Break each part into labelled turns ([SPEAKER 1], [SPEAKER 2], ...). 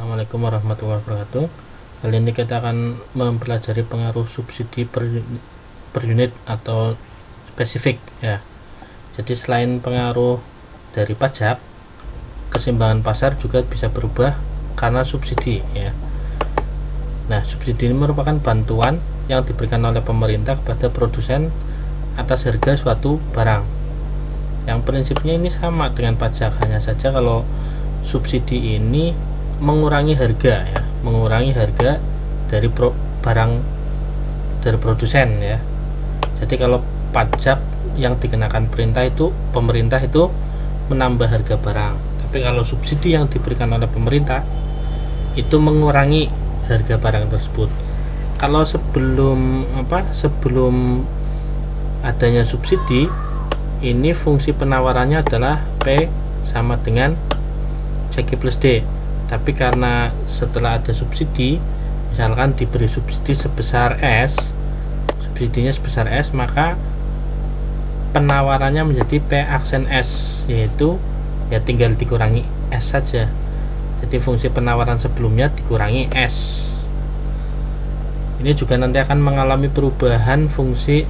[SPEAKER 1] Assalamualaikum warahmatullahi wabarakatuh. Kali ini kita akan mempelajari pengaruh subsidi per unit atau spesifik ya. Jadi selain pengaruh dari pajak, keseimbangan pasar juga bisa berubah karena subsidi ya. Nah, subsidi ini merupakan bantuan yang diberikan oleh pemerintah kepada produsen atas harga suatu barang. Yang prinsipnya ini sama dengan pajak, hanya saja kalau subsidi ini mengurangi harga ya, mengurangi harga dari barang dari produsen ya. Jadi kalau pajak yang dikenakan pemerintah itu menambah harga barang, tapi kalau subsidi yang diberikan oleh pemerintah itu mengurangi harga barang tersebut. Kalau sebelum adanya subsidi, ini fungsi penawarannya adalah P sama dengan CQ plus D. Tapi karena setelah ada subsidi, misalkan diberi subsidi sebesar S, subsidinya sebesar S, maka penawarannya menjadi P aksen S, yaitu ya tinggal dikurangi S saja. Jadi fungsi penawaran sebelumnya dikurangi S. Ini juga nanti akan mengalami perubahan fungsi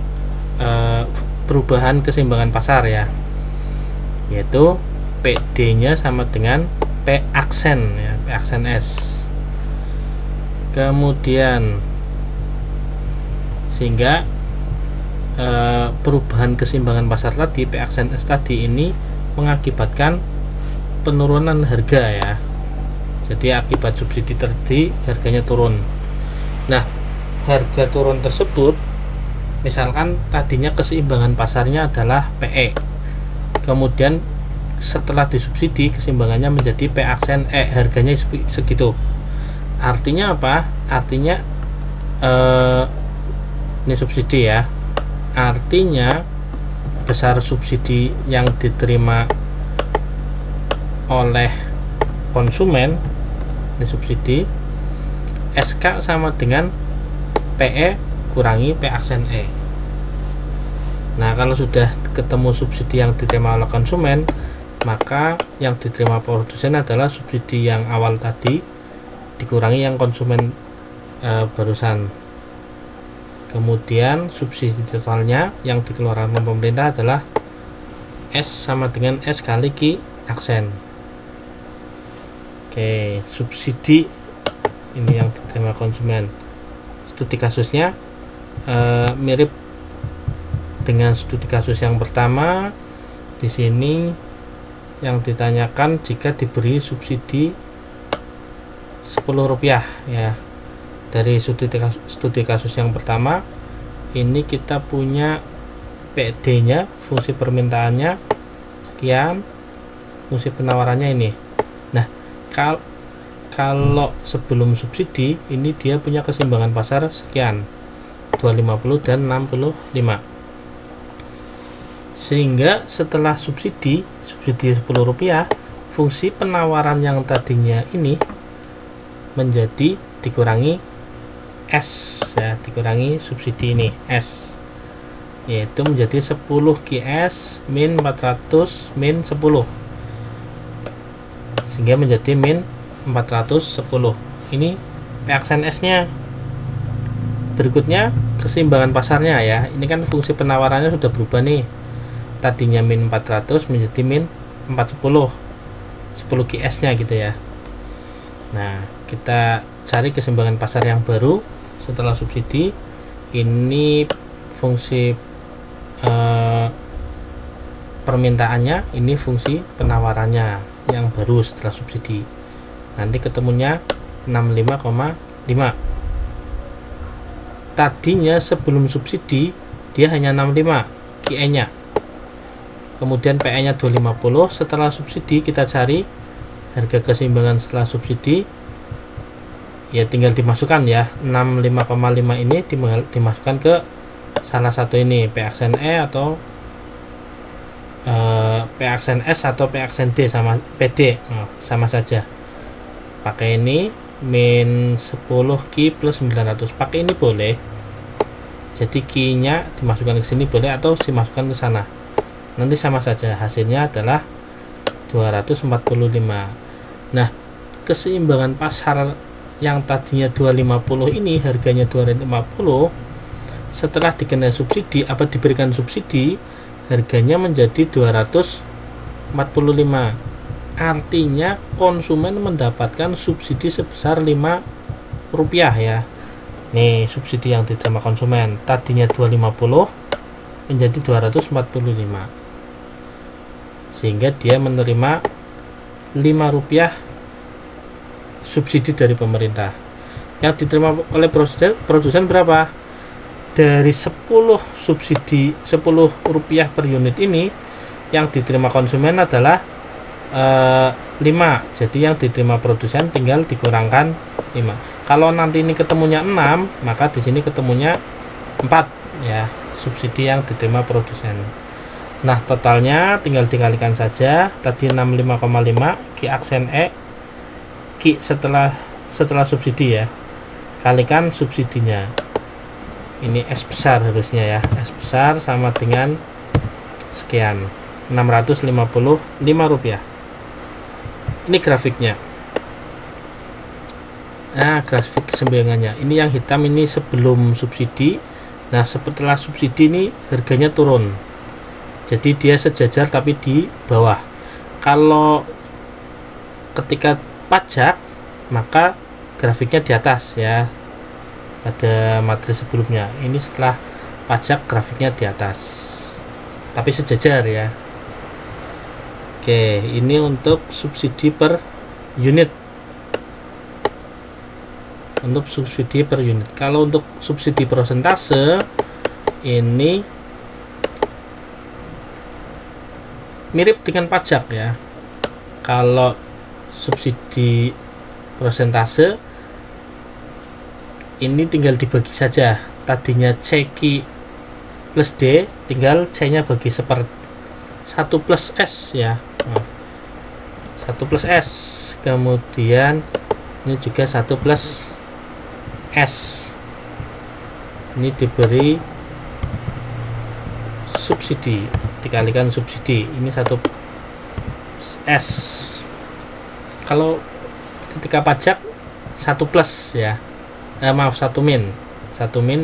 [SPEAKER 1] perubahan keseimbangan pasar ya, yaitu PD nya sama dengan P aksen ya, P aksen S. Kemudian sehingga perubahan keseimbangan pasar tadi, P aksen S tadi ini mengakibatkan penurunan harga ya. Jadi akibat subsidi tadi harganya turun. Nah, harga turun tersebut, misalkan tadinya keseimbangan pasarnya adalah PE, kemudian setelah disubsidi keseimbangannya menjadi P aksen E, harganya segitu. Artinya apa? Artinya ini subsidi ya. Artinya besar subsidi yang diterima oleh konsumen, ini subsidi, SK sama dengan PE kurangi P aksen E. Nah, kalau sudah ketemu subsidi yang diterima oleh konsumen, maka yang diterima produsen adalah subsidi yang awal tadi dikurangi yang konsumen barusan. Kemudian subsidi totalnya yang dikeluarkan oleh pemerintah adalah S sama dengan S kali Q aksen. Oke, subsidi ini yang diterima konsumen. Studi kasusnya mirip dengan studi kasus yang pertama. Di sini yang ditanyakan jika diberi subsidi Rp10 ya. Dari studi kasus yang pertama ini kita punya PD nya, fungsi permintaannya sekian, fungsi penawarannya ini. Nah, kalau sebelum subsidi ini dia punya keseimbangan pasar sekian, 250 dan 65. Sehingga setelah subsidi Rp10, fungsi penawaran yang tadinya ini menjadi dikurangi S ya, dikurangi subsidi ini S, yaitu menjadi 10 QS min 400 min 10, sehingga menjadi min 410. Ini P aksen S nya. Berikutnya keseimbangan pasarnya ya. Ini kan fungsi penawarannya sudah berubah nih, tadinya min 400 menjadi min 410, 10 QS nya gitu ya. Nah, kita cari keseimbangan pasar yang baru setelah subsidi. Ini fungsi permintaannya, ini fungsi penawarannya yang baru setelah subsidi. Nanti ketemunya 65,5. Tadinya sebelum subsidi dia hanya 65 QE nya, kemudian PE nya 250. Setelah subsidi kita cari harga keseimbangan setelah subsidi, ya tinggal dimasukkan ya, 65,5 ini dimasukkan ke salah satu ini, P aksen E atau P aksen S atau P aksen D sama PD, sama saja. Pakai ini min 10 Q plus 900, pakai ini boleh. Jadi Q nya dimasukkan ke sini boleh, atau dimasukkan ke sana, nanti sama saja, hasilnya adalah 245. Nah, keseimbangan pasar yang tadinya 250 ini harganya 250, setelah dikenai subsidi diberikan subsidi harganya menjadi 245. Artinya konsumen mendapatkan subsidi sebesar 5 rupiah ya. Nih subsidi yang diterima konsumen tadinya 250 menjadi 245, sehingga dia menerima 5 rupiah subsidi dari pemerintah. Yang diterima oleh produsen berapa? Dari 10 subsidi 10 rupiah per unit ini, yang diterima konsumen adalah 5. Jadi yang diterima produsen tinggal dikurangkan 5. Kalau nanti ini ketemunya 6, maka di sini ketemunya 4 ya, subsidi yang diterima produsen. Nah, totalnya tinggal dikalikan saja. Tadi 65,5 Ki aksen E, Ki setelah subsidi ya. Kalikan subsidinya. Ini S besar harusnya ya. S besar sama dengan sekian, 655 rupiah. Ini grafiknya. Nah, grafik keseimbangannya. Ini yang hitam ini sebelum subsidi. Nah, setelah subsidi ini harganya turun. Jadi dia sejajar tapi di bawah. Kalau ketika pajak, maka grafiknya di atas ya. Pada materi sebelumnya. Ini setelah pajak grafiknya di atas. Tapi sejajar ya. Oke, ini untuk subsidi per unit. Untuk subsidi per unit. Kalau untuk subsidi persentase ini mirip dengan pajak ya. Kalau subsidi persentase ini tinggal dibagi saja. Tadinya CQ plus D, tinggal C-nya bagi 1 plus S ya. 1 plus S, kemudian ini juga 1 plus S, ini diberi subsidi, dikalikan subsidi, ini 1 S. Kalau ketika pajak 1 plus ya, maaf 1 min,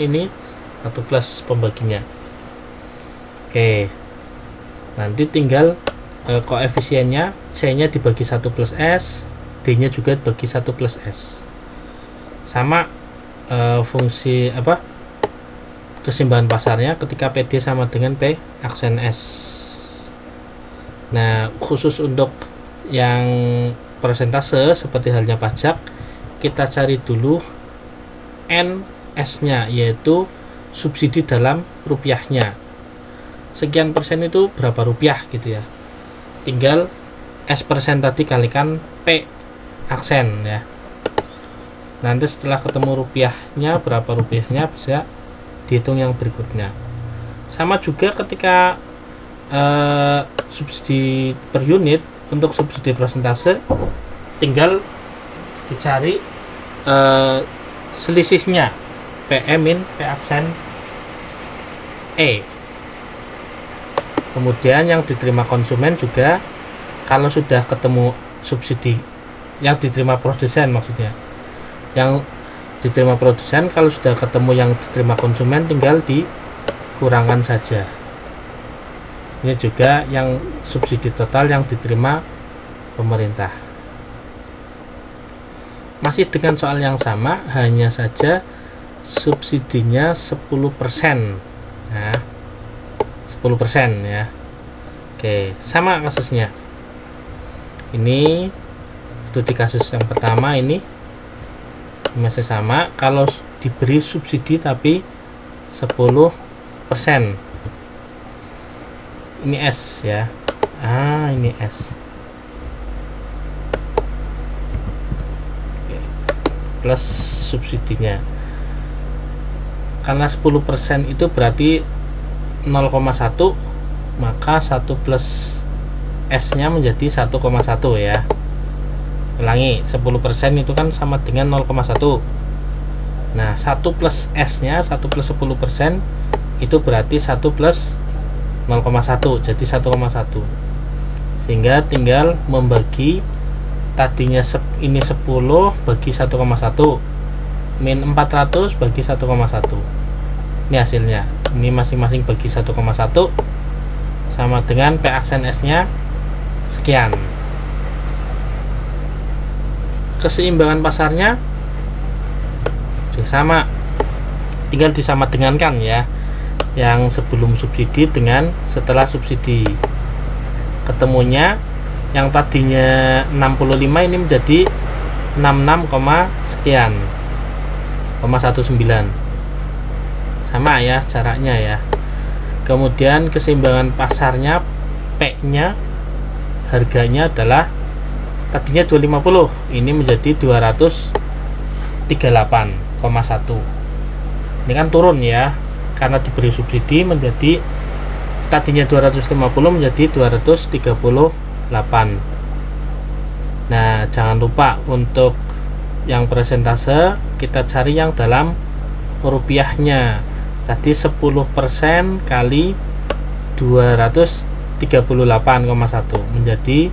[SPEAKER 1] ini 1 plus pembaginya. Oke, nanti tinggal koefisiennya, C-nya dibagi 1 plus S, D-nya juga dibagi 1 plus S. Sama fungsi keseimbangan pasarnya ketika PD sama dengan P aksen S. Nah, khusus untuk yang persentase seperti halnya pajak, kita cari dulu NS-nya, yaitu subsidi dalam rupiahnya. Sekian persen itu berapa rupiah gitu ya. Tinggal S persen tadi kalikan P aksen ya. Nanti setelah ketemu rupiahnya, berapa rupiahnya bisa dihitung yang berikutnya. Sama juga ketika subsidi per unit, untuk subsidi persentase tinggal dicari selisihnya, PE min P aksen E. Kemudian yang diterima konsumen juga, kalau sudah ketemu subsidi yang diterima produsen, maksudnya yang diterima produsen, kalau sudah ketemu yang diterima konsumen tinggal dikurangkan saja. Ini juga yang subsidi total yang diterima pemerintah. Masih dengan soal yang sama, hanya saja subsidinya 10%. Nah, 10% ya. Oke, sama kasusnya. Ini studi kasus yang pertama ini masih sama. Kalau diberi subsidi tapi 10%. Ini S ya. Ini S. Oke. Plus subsidinya. Karena 10% itu berarti 0,1, maka 1 plus S-nya menjadi 1,1 ya. Ulangi, 10% itu kan sama dengan 0,1. Nah, 1 plus S-nya, 1 plus 10% itu berarti 1 plus 0,1, jadi 1,1. Sehingga tinggal membagi tadinya ini 10 bagi 1,1 min 400 bagi 1,1. Ini hasilnya. Ini masing-masing bagi 1,1 sama dengan P aksen S nya sekian. Keseimbangan pasarnya juga sama, tinggal disama dengankan ya, yang sebelum subsidi dengan setelah subsidi. Ketemunya yang tadinya 65 ini menjadi 66, sekian 19, sama ya jaraknya ya. Kemudian keseimbangan pasarnya, P nya harganya adalah tadinya 250, ini menjadi 238,1. Ini kan turun ya, karena diberi subsidi menjadi tadinya 250 menjadi 238. Nah, jangan lupa untuk yang persentase kita cari yang dalam rupiahnya. Tadi 10% kali 238,1 menjadi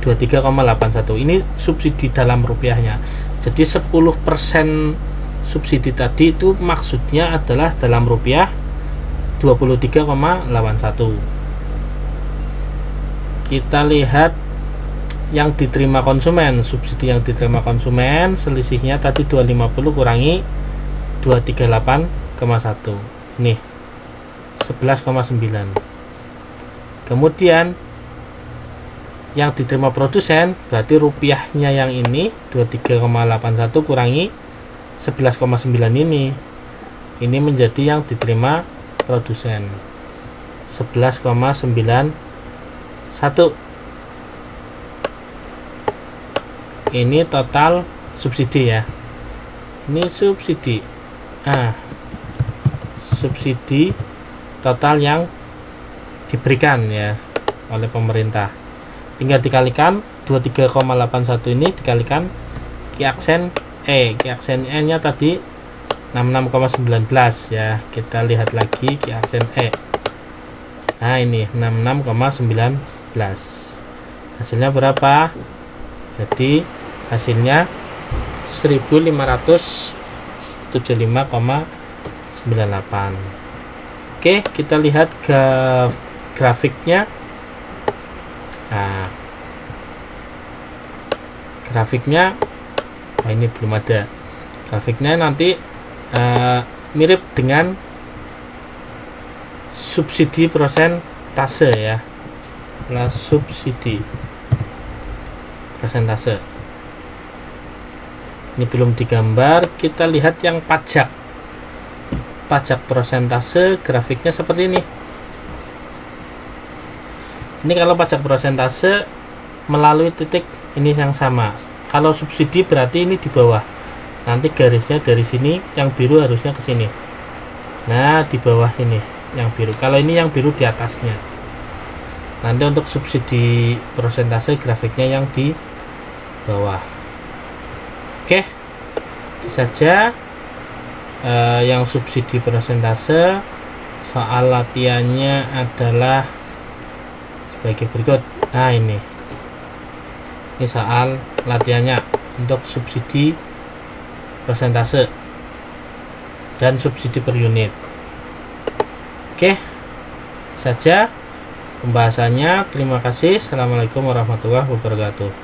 [SPEAKER 1] 23,81. Ini subsidi dalam rupiahnya. Jadi 10% subsidi tadi itu maksudnya adalah dalam rupiah 23,81. Kita lihat yang diterima konsumen. Subsidi yang diterima konsumen selisihnya tadi 250 kurangi 238,1. Ini 11,9. Kemudian yang diterima produsen berarti rupiahnya yang ini 23,81 kurangi 11,9 ini menjadi yang diterima produsen 11,91. Ini total subsidi ya, ini subsidi. Subsidi total yang diberikan ya oleh pemerintah, tinggal dikalikan 23,81 ini dikalikan Q aksen E. Q aksen E nya tadi 66,19 ya. Kita lihat lagi Q aksen E. Nah, ini 66,19. Hasilnya berapa? Jadi hasilnya 1575,98. Oke, kita lihat ke grafiknya. Nah, grafiknya ini belum ada. Grafiknya nanti mirip dengan subsidi persentase ya. Nah, subsidi persentase ini belum digambar. Kita lihat yang pajak persentase, grafiknya seperti ini. Ini kalau pajak persentase melalui titik ini yang sama. Kalau subsidi berarti ini di bawah. Nanti garisnya dari sini, yang biru harusnya ke sini. Nah, di bawah sini yang biru. Kalau ini yang biru di atasnya. Nanti untuk subsidi persentase grafiknya yang di bawah. Oke, itu saja yang subsidi persentase. Soal latihannya adalah sebagai berikut. Nah, ini soal latihannya untuk subsidi persentase dan subsidi per unit. Oke, saja pembahasannya. Terima kasih. Assalamualaikum warahmatullahi wabarakatuh.